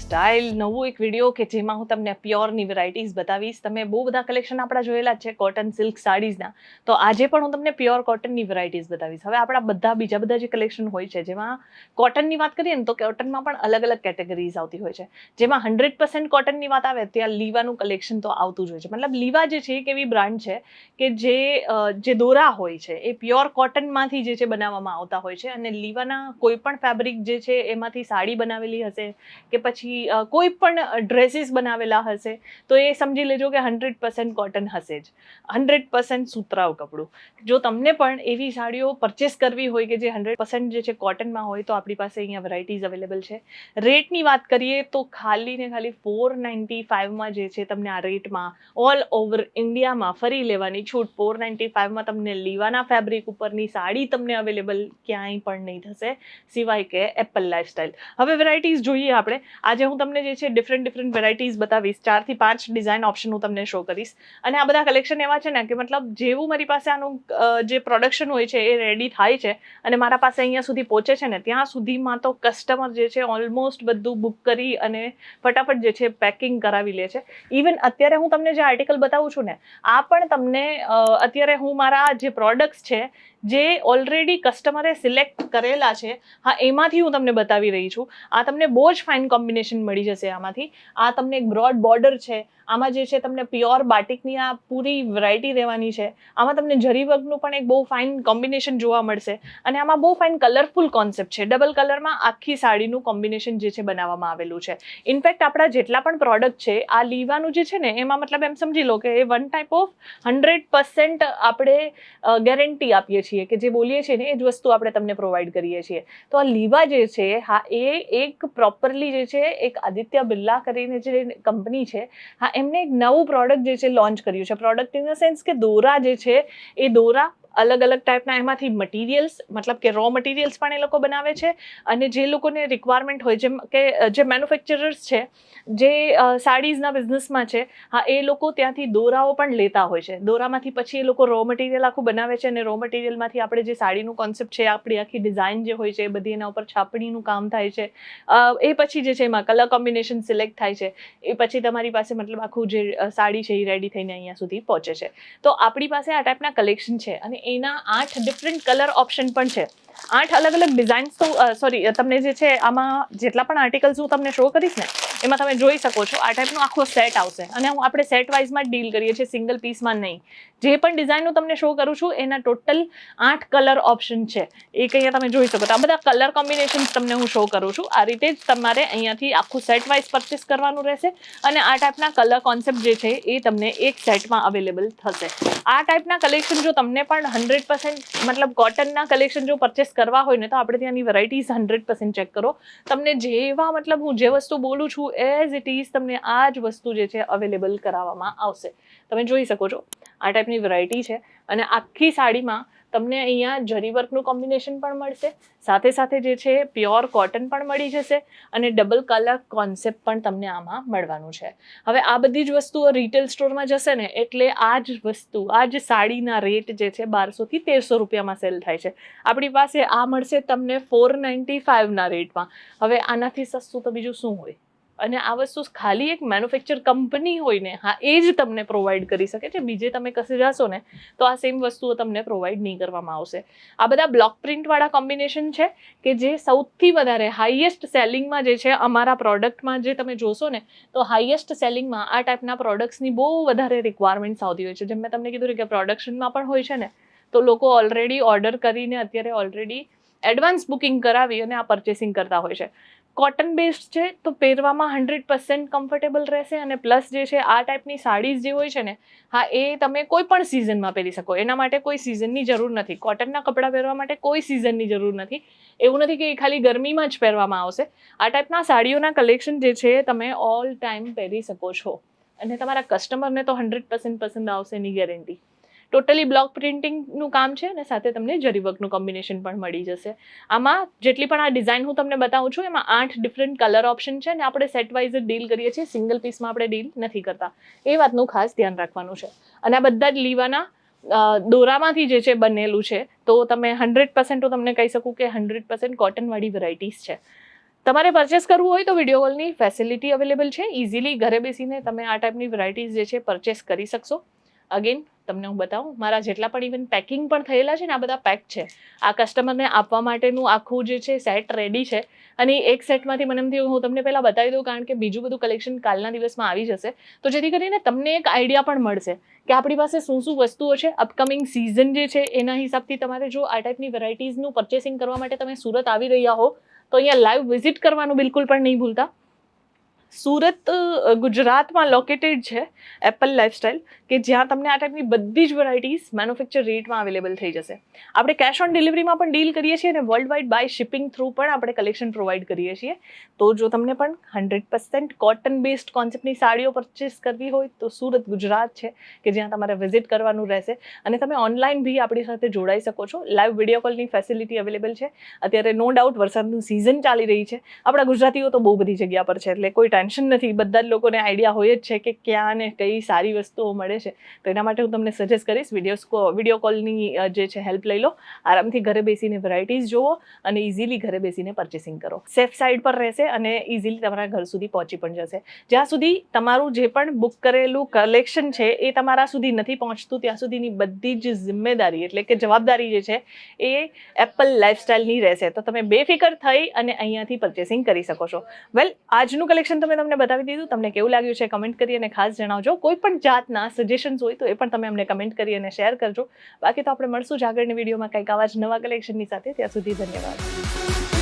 Style નવું એક video કે જેમાં હું તમને પ્યોરની વેરાયટીઝ બતાવીશ. તમે બહુ બધા કલેક્શન આપણા જોયેલા જ છે કોટન સિલ્ક સાડીઝના, તો આજે પણ હું તમને પ્યોર કોટનની વેરાયટીઝ બતાવીશ. હવે આપણા બીજા બધા જે કલેક્શન હોય છે, જેમાં કોટનની વાત કરીએ ને તો કોટનમાં પણ અલગ અલગ કેટેગરીઝ આવતી હોય છે. જેમાં 100% કોટનની વાત આવે ત્યાં લીવાનું કલેક્શન તો આવતું જ હોય છે. મતલબ લીવા જે છે એક એવી બ્રાન્ડ છે કે જે દોરા હોય છે એ પ્યોર કોટનમાંથી જે છે બનાવવામાં આવતા હોય છે. અને લીવાના કોઈ પણ ફેબ્રિક જે છે એમાંથી સાડી બનાવેલી હશે કે પછી કોઈ પણ ડ્રેસીસ બનાવેલા હશે તો એ સમજી લેજો કે 100% કોટન હશે જ, 100% સુતરાઉ કપડું. જો તમને પણ એવી સાડીઓ પરચેસ કરવી હોય કે જે 100% જે છે કોટનમાં હોય તો આપણી પાસે અહીંયા વેરાયટીઝ અવેલેબલ છે. રેટની વાત કરીએ તો ખાલી ને ખાલી 495માં જે છે તમને આ રેટમાં ઓલ ઓવર ઇન્ડિયામાં ફરી લેવાની છૂટ. 495માં તમને લીવાના ફેબ્રિક ઉપરની સાડી તમને અવેલેબલ ક્યાંય પણ નહીં થશે સિવાય કે એપલ લાઇફસ્ટાઇલ. હવે વેરાયટીઝ જોઈએ આપણે. આજે હું તમને જે છે ડિફરન્ટ વેરાયટીઝ બતાવીશ. 4 થી 5 ડિઝાઇન ઓપ્શન હું તમને શો કરીશ. અને આ બધા કલેક્શન એવા છે ને કે મતલબ જેવું મારી પાસે આનું જે પ્રોડક્શન હોય છે એ રેડી થાય છે અને મારા પાસે અહીંયા સુધી પહોંચે છે ને ત્યાં સુધીમાં તો કસ્ટમર જે છે ઓલમોસ્ટ બધું બુક કરી અને ફટાફટ જે છે પેકિંગ કરાવી લે છે. ઇવન અત્યારે હું તમને જે આર્ટિકલ બતાવું છું ને આ પણ તમને અત્યારે હું મારા જે પ્રોડક્ટ્સ છે જે ઓલરેડી કસ્ટમરે સિલેક્ટ કરેલા છે, હા એમાંથી હું તમને બતાવી રહી છું. આ તમને બહુ જ ફાઇન કોમ્બિનેશન મળી જશે આમાંથી. આ તમને એક બ્રોડ બોર્ડર છે, આમાં જે છે તમને પ્યોર બાટિકની આ પૂરી વેરાયટી રહેવાની છે. આમાં તમને જરી વર્કનું પણ એક બહુ ફાઇન કોમ્બિનેશન જોવા મળશે અને આમાં બહુ ફાઇન કલરફુલ કોન્સેપ્ટ છે. ડબલ કલરમાં આખી સાડીનું કોમ્બિનેશન જે છે બનાવવામાં આવેલું છે. ઇનફેક્ટ આપણા જેટલા પણ પ્રોડક્ટ છે આ લીવાનું જે છે ને એમાં મતલબ એમ સમજી લો કે એ વન ટાઈપ ઓફ 100% આપણે ગેરંટી આપીએ છીએ કે જે બોલીએ છીએ ને એ જ વસ્તુ આપણે તમને પ્રોવાઈડ કરીએ છીએ. તો આ લીવા જે છે હા એ એક પ્રોપરલી જે છે એક આદિત્ય બિરલા કરીને જે કંપની છે હા એમને એક નવું પ્રોડક્ટ જે છે લોન્ચ કર્યું છે. પ્રોડક્ટ ઇન ધ સેન્સ કે દોરા જે છે એ દોરા અલગ અલગ ટાઈપના એમાંથી મટીરિયલ્સ મતલબ કે રો મટીરિયલ્સ પણ એ લોકો બનાવે છે. અને જે લોકોને રિક્વાયરમેન્ટ હોય જેમ કે જે મેન્યુફેક્ચરર્સ છે જે સાડીઝના બિઝનેસમાં છે હા એ લોકો ત્યાંથી દોરાઓ પણ લેતા હોય છે. દોરામાંથી પછી એ લોકો રો મટીરિયલ આખું બનાવે છે અને રો મટીરિયલમાંથી આપણે જે સાડીનું કોન્સેપ્ટ છે આપણી આખી ડિઝાઇન જે હોય છે એ બધી એના ઉપર છાપણીનું કામ થાય છે. એ પછી જે છે એમાં કલર કોમ્બિનેશન સિલેક્ટ થાય છે. એ પછી તમારી પાસે મતલબ આખું જે સાડી છે એ રેડી થઈને અહીંયા સુધી પહોંચે છે. તો આપણી પાસે આ ટાઈપના કલેક્શન છે અને એના 8 ડિફરન્ટ કલર ઓપ્શન પણ છે. 8 અલગ અલગ ડિઝાઇન્સ તો તમને જે છે આમાં જેટલા પણ આર્ટિકલ્સ હું તમને શો કરીશ ને એમાં તમે જોઈ શકો છો આ ટાઈપનો આખો સેટ આવશે અને આપણે સેટ વાઇઝમાં જ ડીલ કરીએ છીએ, સિંગલ પીસમાં નહીં. જે પણ ડિઝાઇન હું તમને શો કરું છું એના ટોટલ 8 કલર ઓપ્શન છે. એક અહીંયા તમે જોઈ શકો તો આ બધા કલર કોમ્બિનેશન્સ તમને હું શો કરું છું. આ રીતે જ તમારે અહીંયાથી આખું સેટ વાઇઝ પરચેસ કરવાનું રહેશે અને આ ટાઈપના કલર કોન્સેપ્ટ જે છે એ તમને એક સેટમાં અવેલેબલ થશે. આ ટાઈપના કલેક્શન જો તમને પણ 100% મતલબ કોટનના કલેક્શન જો પરચેસ કરવા હોય ને તો આપણે ત્યાંની વેરાયટીઝ 100% ચેક કરો. તમને જેવા મતલબ હું જે વસ્તુ બોલું છું એઝ ઇટ ઇઝ તમને આ જ વસ્તુ જે છે અવેલેબલ કરાવવામાં આવશે. તમે જોઈ શકો છો આ ટાઈપની વેરાયટી છે અને આખી સાડીમાં તમને અહીંયા જરી વર્કનું કોમ્બિનેશન પણ મળશે, સાથે સાથે જે છે પ્યોર કોટન પણ મળી જશે અને ડબલ કલર કોન્સેપ્ટ પણ તમને આમાં મળવાનું છે. હવે આ બધી જ વસ્તુઓ રિટેલ સ્ટોરમાં જશે ને એટલે આ જ વસ્તુ આ જ સાડીના રેટ જે છે 1200 થી 1300 રૂપિયામાં સેલ થાય છે. આપણી પાસે આ મળશે તમને 495ના રેટમાં. હવે આનાથી સસ્તું તો બીજું શું હોય? અને આ વસ્તુ ખાલી એક મેન્યુફેક્ચર કંપની હોય ને હા એ જ તમને પ્રોવાઈડ કરી શકે છે. બીજે તમે કશે જશો ને તો આ સેમ વસ્તુઓ તમને પ્રોવાઈડ નહીં કરવામાં આવશે. આ બધા બ્લોક પ્રિન્ટવાળા કોમ્બિનેશન છે કે જે સૌથી વધારે હાઈએસ્ટ સેલિંગમાં જે છે અમારા પ્રોડક્ટમાં જે તમે જોશો ને તો હાઈએસ્ટ સેલિંગમાં આ ટાઈપના પ્રોડક્ટ્સની બહુ વધારે રિક્વાયરમેન્ટ્સ આવતી હોય છે. જેમ મેં તમને કીધું કે પ્રોડક્શનમાં પણ હોય છે ને તો લોકો ઓલરેડી ઓર્ડર કરીને અત્યારે ઓલરેડી એડવાન્સ બુકિંગ કરાવી અને આ પરચેસિંગ કરતા હોય છે. કોટન બેઝડ છે તો પહેરવામાં 100% કમ્ફર્ટેબલ રહેશે અને પ્લસ જે છે આ ટાઈપની સાડીઝ જે હોય છે ને હા એ તમે કોઈ પણ સિઝનમાં પહેરી શકો. એના માટે કોઈ સિઝનની જરૂર નથી. કોટનના કપડાં પહેરવા માટે કોઈ સિઝનની જરૂર નથી. એવું નથી કે એ ખાલી ગરમીમાં જ પહેરવામાં આવશે. આ ટાઈપના સાડીઓના કલેક્શન જે છે તમે ઓલ ટાઈમ પહેરી શકો છો અને તમારા કસ્ટમરને તો 100% પસંદ આવશે એની ગેરંટી. ટોટલી બ્લોક પ્રિન્ટિંગનું કામ છે અને સાથે તમને જરી વર્કનું કોમ્બિનેશન પણ મળી જશે. આમાં જેટલી પણ આ ડિઝાઇન હું તમને બતાવું છું એમાં 8 ડિફરન્ટ કલર ઓપ્શન છે અને આપણે સેટ વાઇઝ જ ડીલ કરીએ છીએ, સિંગલ પીસમાં આપણે ડીલ નથી કરતા. એ વાતનું ખાસ ધ્યાન રાખવાનું છે. અને આ બધા જ લીવાના દોરામાંથી જે છે બનેલું છે તો તમે 100% હું તમને કહી શકું કે 100% કોટનવાળી વેરાયટીઝ છે. તમારે પરચેસ કરવું હોય તો વિડીયો કોલની ફેસિલિટી અવેલેબલ છે. ઇઝીલી ઘરે બેસીને તમે આ ટાઈપની વેરાયટીઝ જે છે પરચેસ કરી શકશો. અગેન તમને હું બતાવું, મારા જેટલા પણ ઇવન પેકિંગ પણ થયેલા છે ને આ બધા પેક છે. આ કસ્ટમરને આપવા માટેનું આખું જે છે સેટ રેડી છે. અને એક સેટમાંથી મને એમ થયું હું તમને પહેલાં બતાવી દઉં, કારણ કે બીજું બધું કલેક્શન કાલના દિવસમાં આવી જશે, તો જેથી કરીને તમને એક આઈડિયા પણ મળશે કે આપણી પાસે શું શું વસ્તુઓ છે. અપકમિંગ સિઝન જે છે એના હિસાબથી તમારે જો આ ટાઈપની વેરાયટીઝનું પરચેસિંગ કરવા માટે તમે સુરત આવી રહ્યા હો તો અહીંયા લાઈવ વિઝિટ કરવાનું બિલકુલ પણ નહીં ભૂલતા. સુરત ગુજરાતમાં લોકેટેડ છે એપલ લાઇફસ્ટાઇલ, કે જ્યાં તમને આ ટાઈપની બધી જ વેરાયટીઝ મેન્યુફેક્ચર રેટમાં અવેલેબલ થઈ જશે. આપણે કેશ ઓન ડિલિવરીમાં પણ ડીલ કરીએ છીએ અને world wide by shipping through પણ આપણે કલેક્શન પ્રોવાઈડ કરીએ છીએ. તો જો તમને પણ 100% કોટન બેઝડ કોન્સેપ્ટની સાડીઓ પરચેસ કરવી હોય તો સુરત ગુજરાત છે કે જ્યાં તમારે વિઝિટ કરવાનું રહેશે. અને તમે ઓનલાઈન બી આપણી સાથે જોડાઈ શકો છો. લાઈવ વિડીયો કોલની ફેસિલિટી અવેલેબલ છે. અત્યારે નો ડાઉટ વરસાદનું સિઝન ચાલી રહી છે. આપણા ગુજરાતીઓ તો બહુ બધી જગ્યા પર છે, એટલે કોઈ ટેન્શન નથી. બધા જ લોકોને આઈડિયા હોય જ છે કે ક્યાં અને કઈ સારી વસ્તુઓ મળે છે. તો એના માટે હું તમને સજેસ્ટ કરીશ વિડીયો કોલની જે છે હેલ્પ લઈ લો. આરામથી ઘરે બેસીને વેરાયટીઝ જુઓ અને ઇઝીલી ઘરે બેસીને પરચેસિંગ કરો. સેફ સાઇડ પર રહેશે અને ઇઝીલી તમારા ઘર સુધી પહોંચી પણ જશે. જ્યાં સુધી તમારું જે પણ બુક કરેલું કલેક્શન છે એ તમારા સુધી નથી પહોંચતું ત્યાં સુધીની બધી જ જિમ્મેદારી એટલે કે જવાબદારી જે છે એ એપલ લાઇફસ્ટાઇલની રહેશે. તો તમે બેફિકર થઈ અને અહીંયાથી પરચેસિંગ કરી શકો છો. વેલ, આજનું કલેક્શન તમને બતાવી દીધું. તમને કેવું લાગ્યું છે કમેન્ટ કરી અને ખાસ જણાવજો. કોઈ પણ જાતના સજેશન્સ હોય તો એ પણ તમે અમને કમેન્ટ કરી અને શેર કરજો. બાકી તો આપણે મળશું જ આગળની વિડીયોમાં કંઈક આવા જ નવા કલેક્શનની સાથે. ત્યાં સુધી ધન્યવાદ.